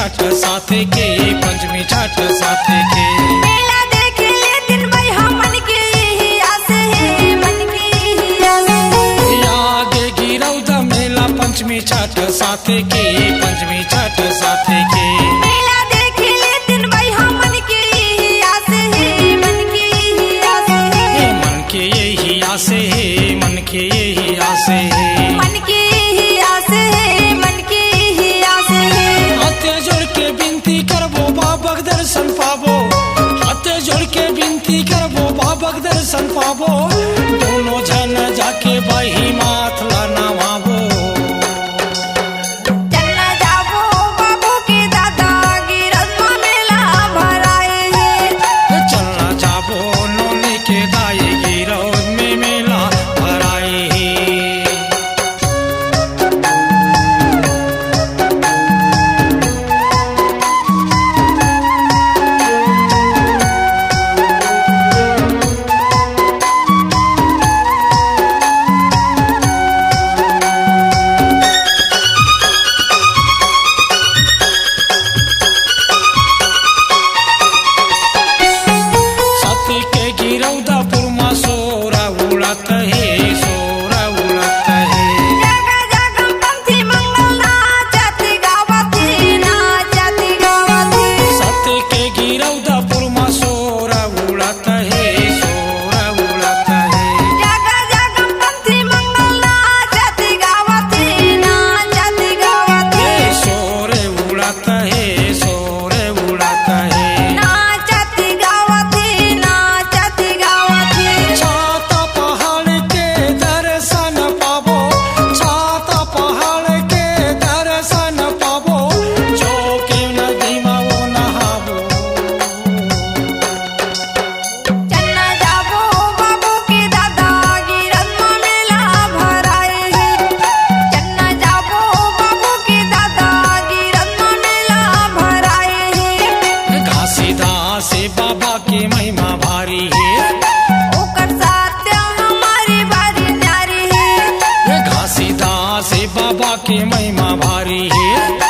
छठ साथे के, पंचमी छठ साथे के। मेला देखे ले दिन भाई हमन के यही आस है, मन के यही आस है। आगे गिरौदा मेला पंचमी छठ साथे के, पंचमी छठ साथे के। मेला देखे ले दिन भाई हमन के यही आस है, मन के यही आस है। मन के यही आस है, मन के यही आस है। मन के यही आस है, मन के यही आस है। हाथे जोड़ के विनती करबो बाबक दर्शन पाबो, हाथे जोड़ के विनती करबो बाबक दर्शन पाबो। दोनों जन जाके बही माथ ला नवाबो। चलना जाबो बाबू के दादा गिरौदा मेला भराए है। चलना जाबो नोनी के दाई गिरौद में मेला भराए है। सती के गिरौदापुर में सोरा उड़त है, सोरा उड़त है। जगह जगह पंथी मंगल नाचत गावत है, नाचत गावत है। सती के गिरौदापुर में सोरा उड़त है, सोरा उड़त है। जगह जगह पंथी मंगल नाचत गावत है, नाचत गावत है। सोरे उड़त है, सोरे उड़त है। नाचत गावत है, नाचत गावत है। छाता पहाड़ के दर्शन पाबो, छाता पहाड़ के दर्शन पाबो। जो के नदी में वो नहाबो। चलना जाबो बाबू के दादा गिरौदा मेला भराए है। चलना जाबो बाबू के दादा गिरौदा मेला भराए है। घासीदास से बाबा की महिमा भारी है, ओकर साथ हमारी बारी न्यारी है। घासीदास से बाबा की महिमा भारी है।